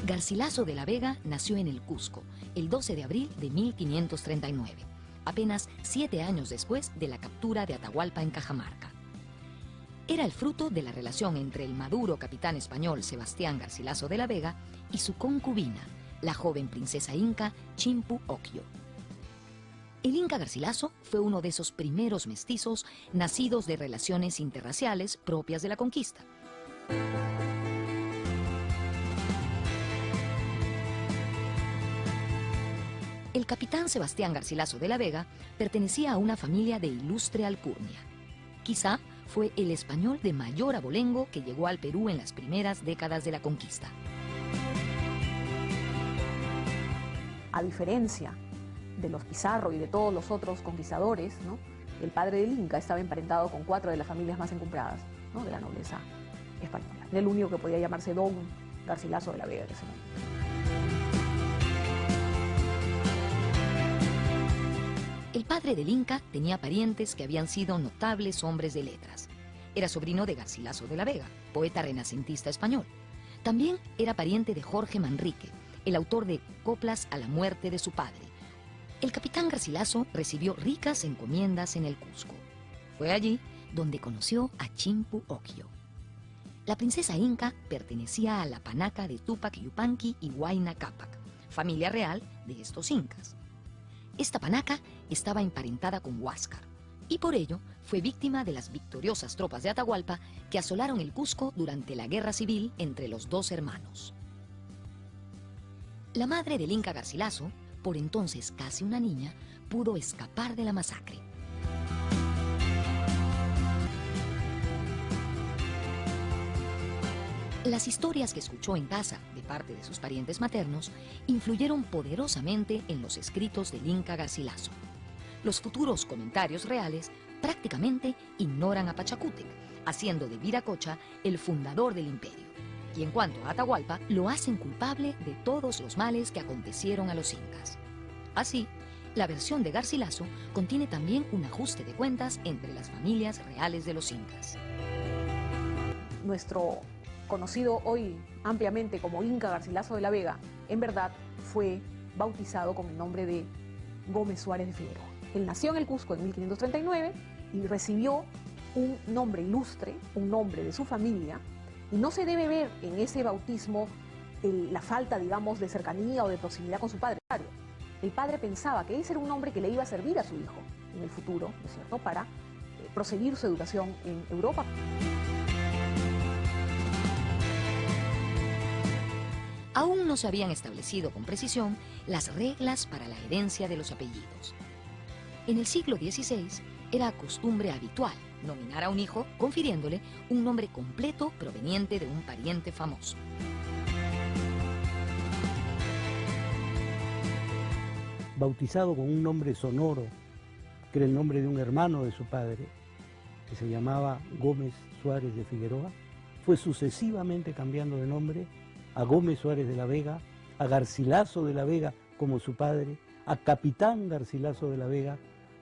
Garcilaso de la Vega nació en el Cusco el 12 de abril de 1539, apenas 7 años después de la captura de Atahualpa en Cajamarca. Era el fruto de la relación entre el maduro capitán español Sebastián Garcilaso de la Vega y su concubina, la joven princesa inca Chimpu Oquio. El Inca Garcilaso fue uno de esos primeros mestizos nacidos de relaciones interraciales propias de la conquista. El capitán Sebastián Garcilaso de la Vega pertenecía a una familia de ilustre alcurnia. Quizá fue el español de mayor abolengo que llegó al Perú en las primeras décadas de la conquista. A diferencia de los Pizarro y de todos los otros conquistadores, ¿no?, el padre del Inca estaba emparentado con 4 de las familias más encumbradas, ¿no?, de la nobleza española. Era el único que podía llamarse Don Garcilaso de la Vega en ese momento. El padre del Inca tenía parientes que habían sido notables hombres de letras. Era sobrino de Garcilaso de la Vega, poeta renacentista español. También era pariente de Jorge Manrique, el autor de Coplas a la muerte de su padre. El capitán Garcilaso recibió ricas encomiendas en el Cusco. Fue allí donde conoció a Chimpu Oquio. La princesa inca pertenecía a la panaca de Tupac Yupanqui y Huayna Cápac, familia real de estos incas. Esta panaca estaba emparentada con Huáscar y por ello fue víctima de las victoriosas tropas de Atahualpa que asolaron el Cusco durante la guerra civil entre los dos hermanos. La madre del Inca Garcilaso, por entonces casi una niña, pudo escapar de la masacre. Las historias que escuchó en casa de parte de sus parientes maternos influyeron poderosamente en los escritos del Inca Garcilaso. Los futuros comentarios reales prácticamente ignoran a Pachacútec, haciendo de Viracocha el fundador del imperio. Y en cuanto a Atahualpa, lo hacen culpable de todos los males que acontecieron a los incas. Así, la versión de Garcilaso contiene también un ajuste de cuentas entre las familias reales de los incas. Nuestro conocido hoy ampliamente como Inca Garcilaso de la Vega, en verdad fue bautizado con el nombre de Gómez Suárez de Figueroa. Él nació en el Cusco en 1539 y recibió un nombre ilustre, un nombre de su familia, y no se debe ver en ese bautismo la falta, digamos, de cercanía o de proximidad con su padre. El padre pensaba que ese era un nombre que le iba a servir a su hijo en el futuro, ¿no es cierto?, para proseguir su educación en Europa. Aún no se habían establecido con precisión las reglas para la herencia de los apellidos. En el siglo XVI era costumbre habitual nominar a un hijo confiriéndole un nombre completo proveniente de un pariente famoso. Bautizado con un nombre sonoro, que era el nombre de un hermano de su padre, que se llamaba Gómez Suárez de Figueroa, fue sucesivamente cambiando de nombre a Gómez Suárez de la Vega, a Garcilaso de la Vega como su padre, a Capitán Garcilaso de la Vega,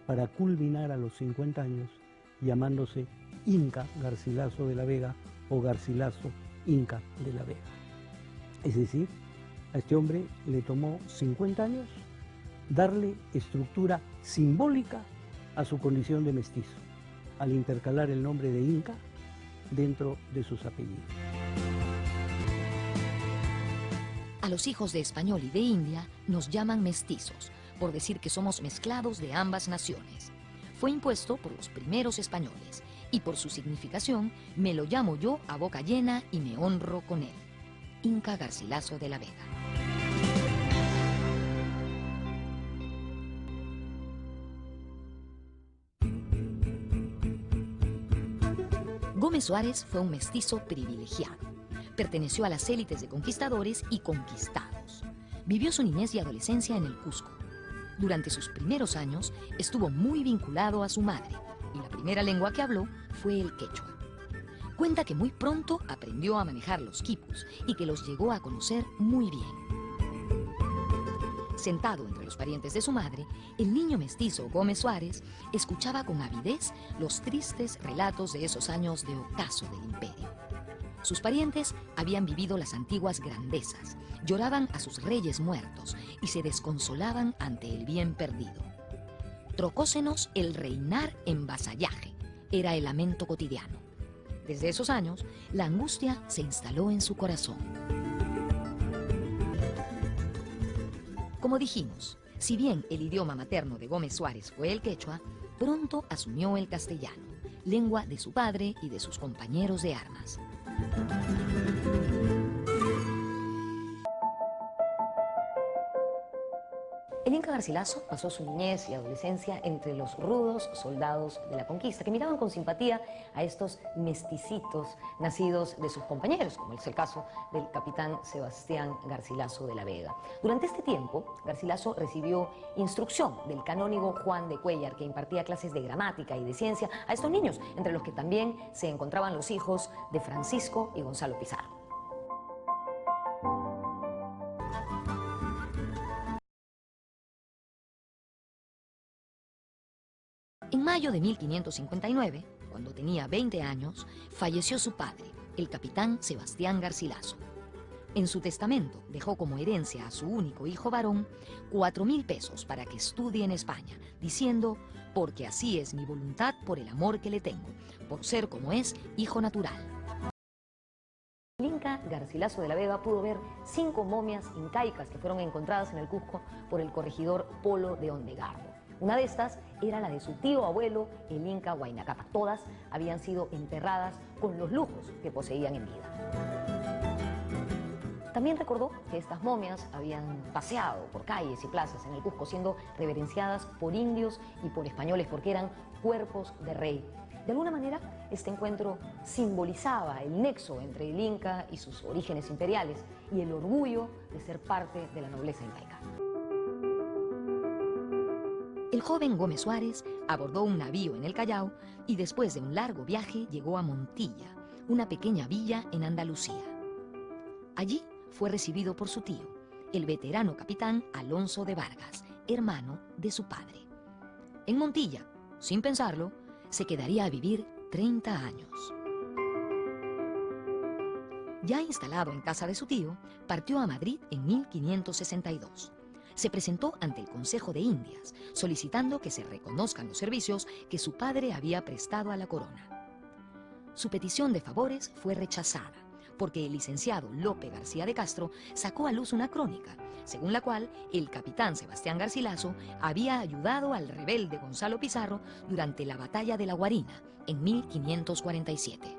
para culminar a los 50 años llamándose Inca Garcilaso de la Vega o Garcilaso Inca de la Vega. Es decir, a este hombre le tomó 50 años darle estructura simbólica a su condición de mestizo, al intercalar el nombre de Inca dentro de sus apellidos. A los hijos de español y de india nos llaman mestizos, por decir que somos mezclados de ambas naciones. Fue impuesto por los primeros españoles, y por su significación me lo llamo yo a boca llena y me honro con él. Inca Garcilaso de la Vega. Gómez Suárez fue un mestizo privilegiado. Perteneció a las élites de conquistadores y conquistados. Vivió su niñez y adolescencia en el Cusco. Durante sus primeros años estuvo muy vinculado a su madre y la primera lengua que habló fue el quechua. Cuenta que muy pronto aprendió a manejar los quipus y que los llegó a conocer muy bien. Sentado entre los parientes de su madre, el niño mestizo Gómez Suárez escuchaba con avidez los tristes relatos de esos años de ocaso del imperio. Sus parientes habían vivido las antiguas grandezas, lloraban a sus reyes muertos y se desconsolaban ante el bien perdido. Trocósenos el reinar en vasallaje, era el lamento cotidiano. Desde esos años, la angustia se instaló en su corazón. Como dijimos, si bien el idioma materno de Gómez Suárez fue el quechua, pronto asumió el castellano, lengua de su padre y de sus compañeros de armas. El Inca Garcilaso pasó su niñez y adolescencia entre los rudos soldados de la conquista, que miraban con simpatía a estos mesticitos nacidos de sus compañeros, como es el caso del capitán Sebastián Garcilaso de la Vega. Durante este tiempo, Garcilaso recibió instrucción del canónigo Juan de Cuéllar, que impartía clases de gramática y de ciencia a estos niños, entre los que también se encontraban los hijos de Francisco y Gonzalo Pizarro. En mayo de 1559, cuando tenía 20 años, falleció su padre, el capitán Sebastián Garcilaso. En su testamento dejó como herencia a su único hijo varón 4.000 pesos para que estudie en España, diciendo: porque así es mi voluntad por el amor que le tengo, por ser como es hijo natural. El Inca Garcilaso de la Vega pudo ver 5 momias incaicas que fueron encontradas en el Cusco por el corregidor Polo de Ondegardo. Una de estas era la de su tío abuelo, el Inca Huayna Cápac. Todas habían sido enterradas con los lujos que poseían en vida. También recordó que estas momias habían paseado por calles y plazas en el Cusco, siendo reverenciadas por indios y por españoles, porque eran cuerpos de rey. De alguna manera, este encuentro simbolizaba el nexo entre el Inca y sus orígenes imperiales y el orgullo de ser parte de la nobleza incaica. El joven Gómez Suárez abordó un navío en el Callao y después de un largo viaje llegó a Montilla, una pequeña villa en Andalucía. Allí fue recibido por su tío, el veterano capitán Alonso de Vargas, hermano de su padre. En Montilla, sin pensarlo, se quedaría a vivir 30 años. Ya instalado en casa de su tío, partió a Madrid en 1562. Se presentó ante el Consejo de Indias, solicitando que se reconozcan los servicios que su padre había prestado a la corona. Su petición de favores fue rechazada, porque el licenciado Lope García de Castro sacó a luz una crónica, según la cual el capitán Sebastián Garcilaso había ayudado al rebelde Gonzalo Pizarro durante la batalla de La Guarina, en 1547.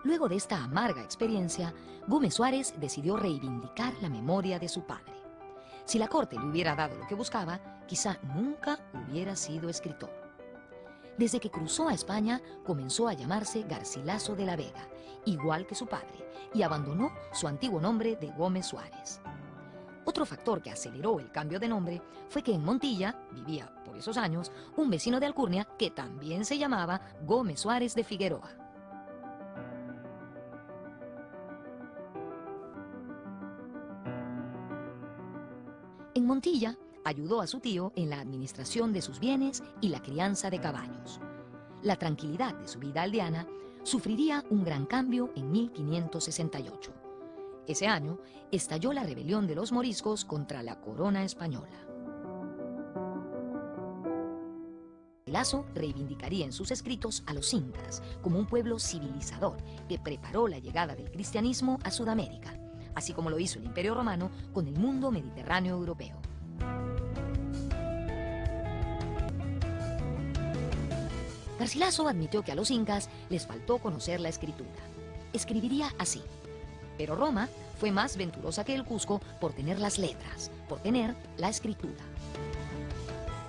Luego de esta amarga experiencia, Gómez Suárez decidió reivindicar la memoria de su padre. Si la corte le hubiera dado lo que buscaba, quizá nunca hubiera sido escritor. Desde que cruzó a España, comenzó a llamarse Garcilaso de la Vega, igual que su padre, y abandonó su antiguo nombre de Gómez Suárez. Otro factor que aceleró el cambio de nombre fue que en Montilla vivía, por esos años, un vecino de alcurnia que también se llamaba Gómez Suárez de Figueroa. En Montilla, ayudó a su tío en la administración de sus bienes y la crianza de caballos. La tranquilidad de su vida aldeana sufriría un gran cambio en 1568. Ese año estalló la rebelión de los moriscos contra la corona española. Garcilaso reivindicaría en sus escritos a los incas como un pueblo civilizador que preparó la llegada del cristianismo a Sudamérica, así como lo hizo el Imperio Romano con el mundo mediterráneo europeo. Garcilaso admitió que a los incas les faltó conocer la escritura. Escribiría así: pero Roma fue más venturosa que el Cusco por tener las letras, por tener la escritura.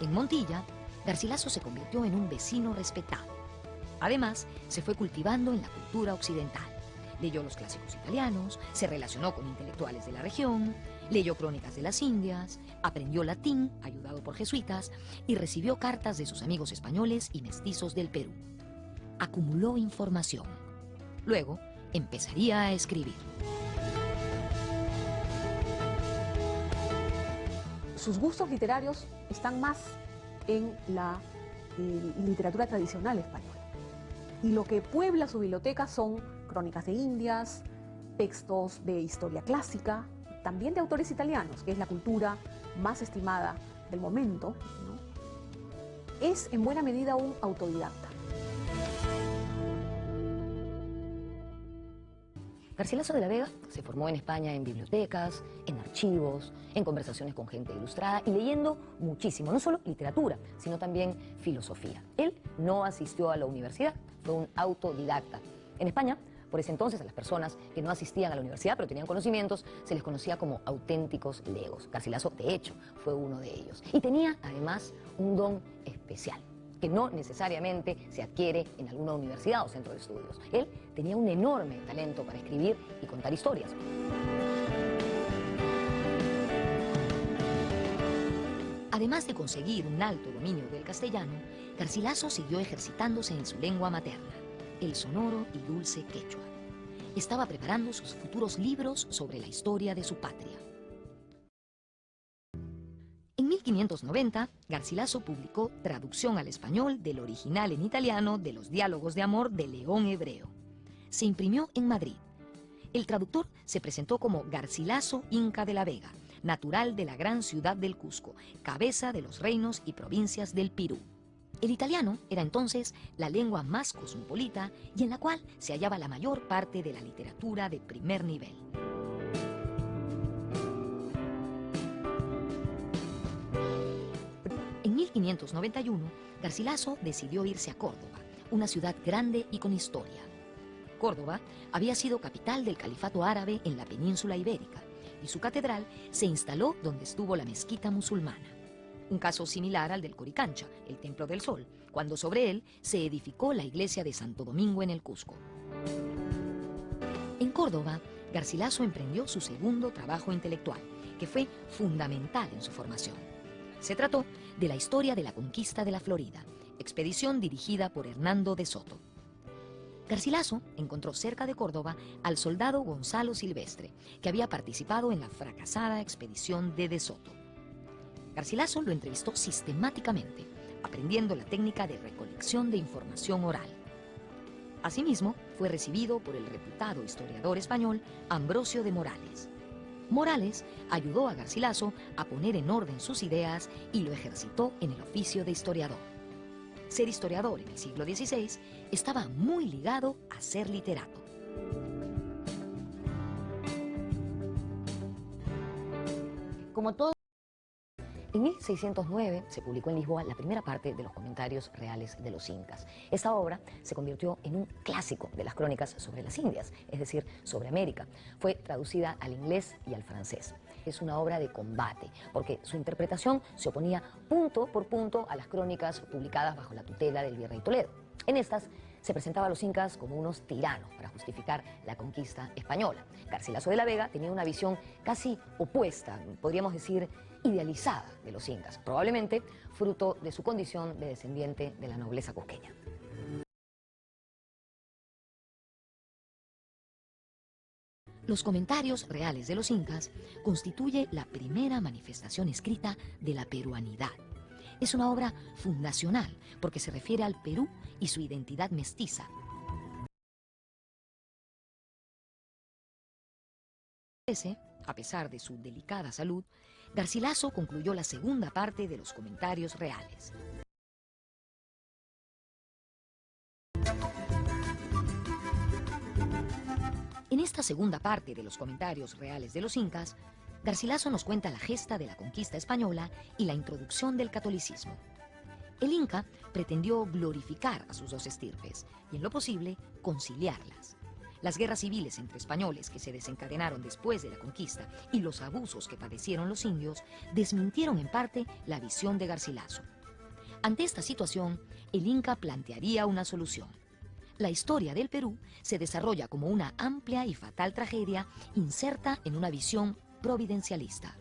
En Montilla, Garcilaso se convirtió en un vecino respetado. Además, se fue cultivando en la cultura occidental. Leyó los clásicos italianos, se relacionó con intelectuales de la región, leyó crónicas de las Indias, aprendió latín, ayudado por jesuitas, y recibió cartas de sus amigos españoles y mestizos del Perú. Acumuló información. Luego, empezaría a escribir. Sus gustos literarios están más en la y literatura tradicional española. Y lo que puebla su biblioteca son crónicas de Indias, textos de historia clásica, también de autores italianos, que es la cultura más estimada del momento, ¿no? Es en buena medida un autodidacta. Garcilaso de la Vega se formó en España en bibliotecas, en archivos, en conversaciones con gente ilustrada y leyendo muchísimo, no solo literatura, sino también filosofía. Él no asistió a la universidad, fue un autodidacta. En España, por ese entonces, a las personas que no asistían a la universidad pero tenían conocimientos, se les conocía como auténticos legos. Garcilaso, de hecho, fue uno de ellos. Y tenía, además, un don especial, que no necesariamente se adquiere en alguna universidad o centro de estudios. Él tenía un enorme talento para escribir y contar historias. Además de conseguir un alto dominio del castellano, Garcilaso siguió ejercitándose en su lengua materna, el sonoro y dulce quechua. Estaba preparando sus futuros libros sobre la historia de su patria. En 1590, Garcilaso publicó Traducción al español del original en italiano de los diálogos de amor de León Hebreo. Se imprimió en Madrid. El traductor se presentó como Garcilaso Inca de la Vega, natural de la gran ciudad del Cusco, cabeza de los reinos y provincias del Perú. El italiano era entonces la lengua más cosmopolita y en la cual se hallaba la mayor parte de la literatura de primer nivel. En 1591, Garcilaso decidió irse a Córdoba, una ciudad grande y con historia. Córdoba había sido capital del califato árabe en la península ibérica y su catedral se instaló donde estuvo la mezquita musulmana. Un caso similar al del Coricancha, el Templo del Sol, cuando sobre él se edificó la iglesia de Santo Domingo en el Cusco. En Córdoba, Garcilaso emprendió su segundo trabajo intelectual, que fue fundamental en su formación. Se trató de la historia de la conquista de la Florida, expedición dirigida por Hernando de Soto. Garcilaso encontró cerca de Córdoba al soldado Gonzalo Silvestre, que había participado en la fracasada expedición de Soto. Garcilaso lo entrevistó sistemáticamente, aprendiendo la técnica de recolección de información oral. Asimismo, fue recibido por el reputado historiador español Ambrosio de Morales. Morales ayudó a Garcilaso a poner en orden sus ideas y lo ejercitó en el oficio de historiador. Ser historiador en el siglo XVI estaba muy ligado a ser literato. Como todo, en 1609 se publicó en Lisboa la primera parte de los comentarios reales de los incas. Esta obra se convirtió en un clásico de las crónicas sobre las Indias, es decir, sobre América. Fue traducida al inglés y al francés. Es una obra de combate, porque su interpretación se oponía punto por punto a las crónicas publicadas bajo la tutela del virrey Toledo. En estas se presentaba a los incas como unos tiranos para justificar la conquista española. Garcilaso de la Vega tenía una visión casi opuesta, podríamos decir idealizada, de los incas, probablemente fruto de su condición de descendiente de la nobleza cusqueña. Los comentarios reales de los incas constituye la primera manifestación escrita de la peruanidad. Es una obra fundacional porque se refiere al Perú y su identidad mestiza. A pesar de su delicada salud, Garcilaso concluyó la segunda parte de los comentarios reales. En esta segunda parte de los comentarios reales de los incas, Garcilaso nos cuenta la gesta de la conquista española y la introducción del catolicismo. El inca pretendió glorificar a sus dos estirpes y, en lo posible, conciliarlas. Las guerras civiles entre españoles que se desencadenaron después de la conquista y los abusos que padecieron los indios desmintieron en parte la visión de Garcilaso. Ante esta situación, el inca plantearía una solución. La historia del Perú se desarrolla como una amplia y fatal tragedia inserta en una visión providencialista.